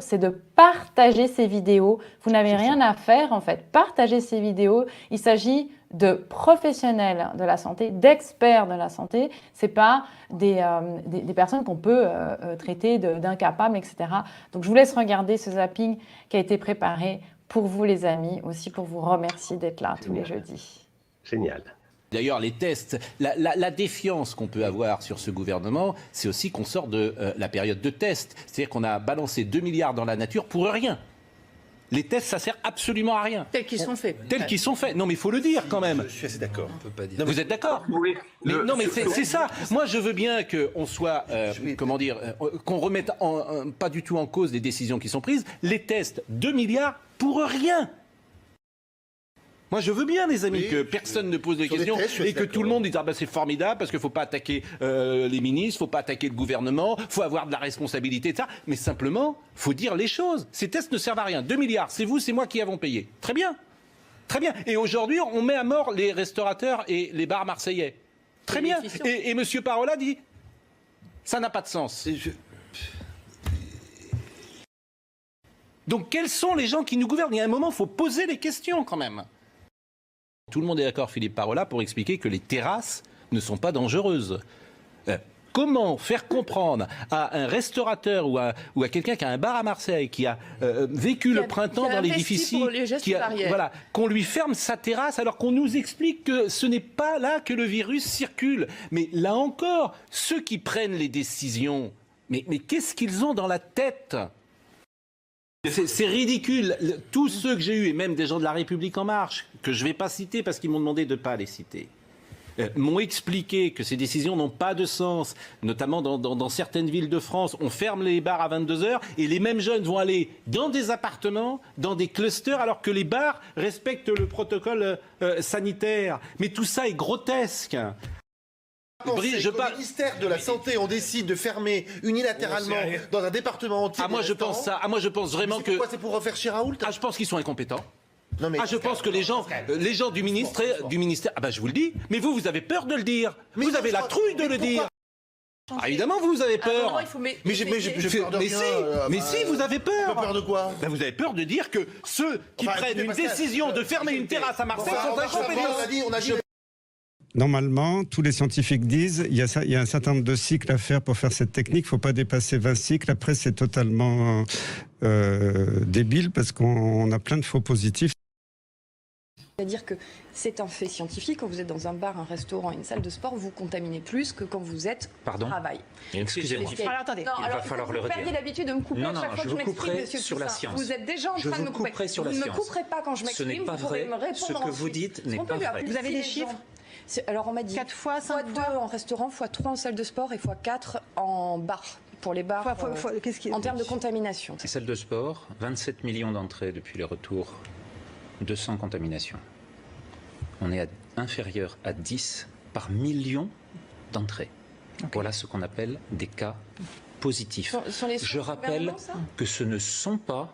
c'est de partager ces vidéos. Vous n'avez rien à faire en fait. Partagez ces vidéos. Il s'agit de professionnels de la santé, d'experts de la santé. C'est pas des personnes qu'on peut traiter d'incapables, etc. Donc je vous laisse regarder ce zapping qui a été préparé pour vous les amis, aussi pour vous remercier d'être là tous les jeudis. Génial. D'ailleurs, les tests, la défiance qu'on peut avoir sur ce gouvernement, c'est aussi qu'on sort de la période de test. C'est-à-dire qu'on a balancé 2 milliards dans la nature pour rien. Les tests, ça sert absolument à rien. Tels qu'ils sont faits. Tels qu'ils sont faits. Non, mais il faut le dire quand même. Je suis assez d'accord. On peut pas dire. Non, vous êtes d'accord? Oui. Non, mais c'est ça. Moi, je veux bien qu'on soit, comment dire, qu'on remette pas du tout en cause les décisions qui sont prises. Les tests, 2 milliards pour rien. Moi, je veux bien, les amis, que personne ne pose de questions et que tout le monde dise ah ben c'est formidable parce qu'il ne faut pas attaquer les ministres, il ne faut pas attaquer le gouvernement, il faut avoir de la responsabilité, etc. Mais simplement, il faut dire les choses. Ces tests ne servent à rien. 2 milliards, c'est vous, c'est moi qui avons payé. Très bien. Très bien. Et aujourd'hui, on met à mort les restaurateurs et les bars marseillais. Très bien. Et M. Parola dit ça n'a pas de sens. Donc, quels sont les gens qui nous gouvernent? Il y a un moment, il faut poser les questions quand même. Tout le monde est d'accord, Philippe Parola, pour expliquer que les terrasses ne sont pas dangereuses. Comment faire comprendre à un restaurateur ou à quelqu'un qui a un bar à Marseille, qui a vécu le printemps dans les difficiles, voilà, qu'on lui ferme sa terrasse alors qu'on nous explique que ce n'est pas là que le virus circule. Mais là encore, ceux qui prennent les décisions, mais qu'est-ce qu'ils ont dans la tête ? C'est ridicule. Tous ceux que j'ai eus, et même des gens de La République En Marche, que je ne vais pas citer parce qu'ils m'ont demandé de ne pas les citer, m'ont expliqué que ces décisions n'ont pas de sens, notamment dans certaines villes de France. On ferme les bars à 22 h et les mêmes jeunes vont aller dans des appartements, dans des clusters, alors que les bars respectent le protocole sanitaire. Mais tout ça est grotesque. Au ministère de la Santé, on décide de fermer unilatéralement dans un département entier. Moi je pense ça. Moi je pense vraiment que. Pourquoi c'est pour refaire chez Raoult? Je pense qu'ils sont incompétents. Non, mais je pense que les gens du ministère, je vous le dis, mais vous avez peur de le dire. Vous avez la trouille de le dire. Évidemment, vous avez peur. Mais si, vous avez peur. Peur de quoi? Vous avez peur de dire que ceux qui prennent une décision de fermer une terrasse à Marseille sont incompétents. Normalement, tous les scientifiques disent il y a un certain nombre de cycles à faire pour faire cette technique. Il ne faut pas dépasser 20 cycles. Après, c'est totalement débile parce qu'on a plein de faux positifs. C'est-à-dire que c'est un fait scientifique. Quand vous êtes dans un bar, un restaurant, une salle de sport, vous contaminez plus que quand vous êtes au travail. Excusez-moi. Alors attendez, il va falloir le redire. Vous perdiez l'habitude de me couper à chaque fois que je m'exprime, monsieur Toussaint. Vous êtes déjà en train de me couper. Vous ne me couperez pas quand je m'exprime. Ce n'est pas vrai. Ce que vous dites n'est pas vrai. Vous avez des chiffres? Alors on m'a dit 4 fois, 5 fois 2 en restaurant, fois 3 en salle de sport et fois 4 en bar. Pour les bars, en termes de contamination. Les salles de sport, 27 millions d'entrées depuis le retour, 200 contaminations. On est inférieur à 10 par million d'entrées. Okay. Voilà ce qu'on appelle des cas positifs. Je rappelle que ce ne sont pas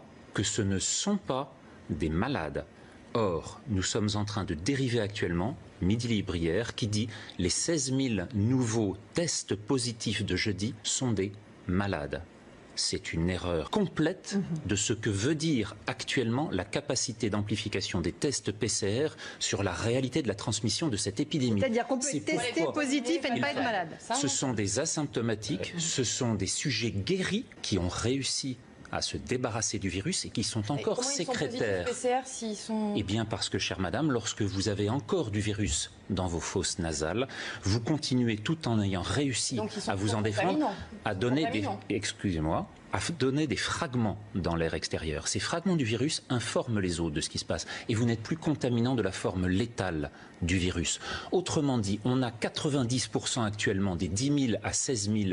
des malades. Or, nous sommes en train de dériver actuellement, Midi Libre hier, qui dit les 16 000 nouveaux tests positifs de jeudi sont des malades. C'est une erreur complète de ce que veut dire actuellement la capacité d'amplification des tests PCR sur la réalité de la transmission de cette épidémie. C'est-à-dire qu'on peut tester positif et ne pas être malade. Ce sont des asymptomatiques, ce sont des sujets guéris qui ont réussi à se débarrasser du virus et qui sont encore sécrétaires. Eh bien parce que, chère madame, lorsque vous avez encore du virus dans vos fosses nasales, vous continuez tout en ayant réussi à vous en défendre, à donner à donner des fragments dans l'air extérieur. Ces fragments du virus informent les autres de ce qui se passe et vous n'êtes plus contaminant de la forme létale du virus. Autrement dit, on a 90% actuellement des 10 000 à 16 000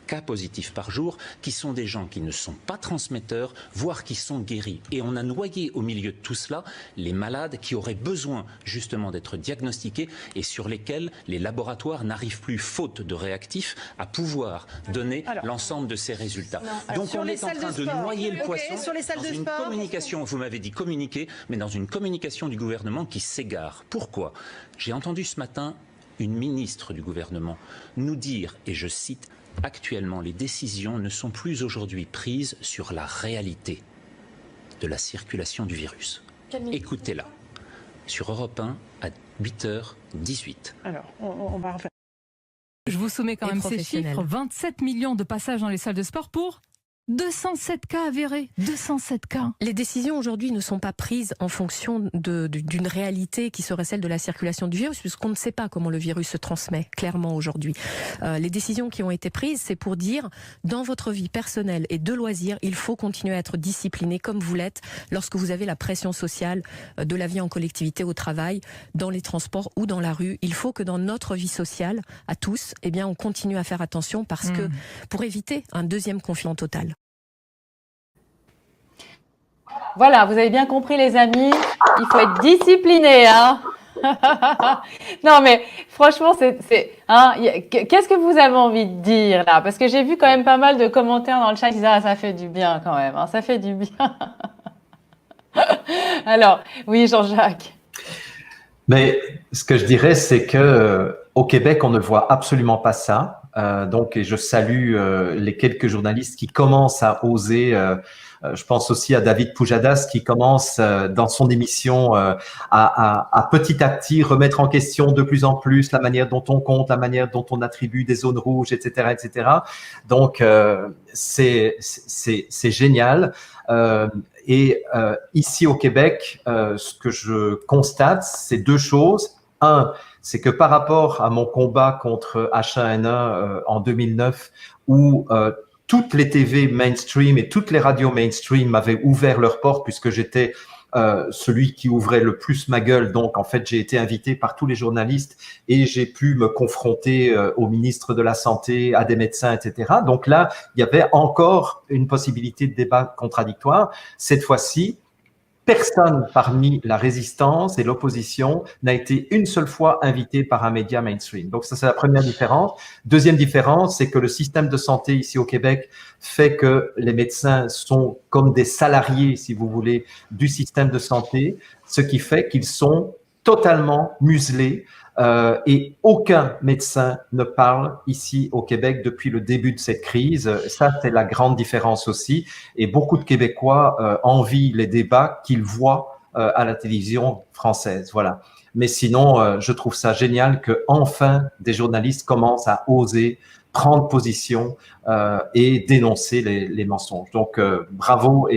cas positifs par jour, qui sont des gens qui ne sont pas transmetteurs, voire qui sont guéris. Et on a noyé au milieu de tout cela les malades qui auraient besoin justement d'être diagnostiqués et sur lesquels les laboratoires n'arrivent plus, faute de réactifs, à pouvoir donner l'ensemble de ces résultats. Donc on est en train de noyer le poisson dans une communication, vous m'avez dit communiquer, mais dans une communication du gouvernement qui s'égare. Pourquoi? J'ai entendu ce matin une ministre du gouvernement nous dire, et je cite, actuellement, les décisions ne sont plus aujourd'hui prises sur la réalité de la circulation du virus. Écoutez-la, sur Europe 1 à 8h18. Alors, on va refaire. Je vous soumets quand même ces chiffres. 27 millions de passages dans les salles de sport pour 207 cas avérés. 207 cas. Les décisions aujourd'hui ne sont pas prises en fonction d'une réalité qui serait celle de la circulation du virus, puisqu'on ne sait pas comment le virus se transmet clairement aujourd'hui. Les décisions qui ont été prises, c'est pour dire, dans votre vie personnelle et de loisirs, il faut continuer à être discipliné comme vous l'êtes lorsque vous avez la pression sociale de la vie en collectivité, au travail, dans les transports ou dans la rue. Il faut que dans notre vie sociale, à tous, eh bien, on continue à faire attention parce que pour éviter un deuxième confinement total. Voilà, vous avez bien compris les amis, il faut être discipliné, hein. Non mais franchement, hein, qu'est-ce que vous avez envie de dire là? Parce que j'ai vu quand même pas mal de commentaires dans le chat qui disaient ah, ça fait du bien quand même, hein, ça fait du bien. Alors, oui Jean-Jacques. Mais ce que je dirais, c'est que au Québec, on ne voit absolument pas ça. Donc, et je salue les quelques journalistes qui commencent à oser. Je pense aussi à David Pujadas qui commence dans son émission à petit remettre en question de plus en plus la manière dont on compte, la manière dont on attribue des zones rouges, etc., etc. Donc, c'est génial. Et ici au Québec, ce que je constate, c'est deux choses. Un, c'est que par rapport à mon combat contre H1N1 en 2009, où toutes les TV mainstream et toutes les radios mainstream m'avaient ouvert leurs portes puisque j'étais celui qui ouvrait le plus ma gueule. Donc, en fait, j'ai été invité par tous les journalistes et j'ai pu me confronter au ministre de la Santé, à des médecins, etc. Donc là, il y avait encore une possibilité de débat contradictoire. Cette fois-ci, personne parmi la résistance et l'opposition n'a été une seule fois invité par un média mainstream. Donc ça, c'est la première différence. Deuxième différence, c'est que le système de santé ici au Québec fait que les médecins sont comme des salariés, si vous voulez, du système de santé, ce qui fait qu'ils sont totalement muselés. Et aucun médecin ne parle ici au Québec depuis le début de cette crise. Ça, c'est la grande différence aussi. Et beaucoup de Québécois envient les débats qu'ils voient à la télévision française. Voilà. Mais sinon, je trouve ça génial que enfin des journalistes commencent à oser prendre position et dénoncer les mensonges. Donc, bravo.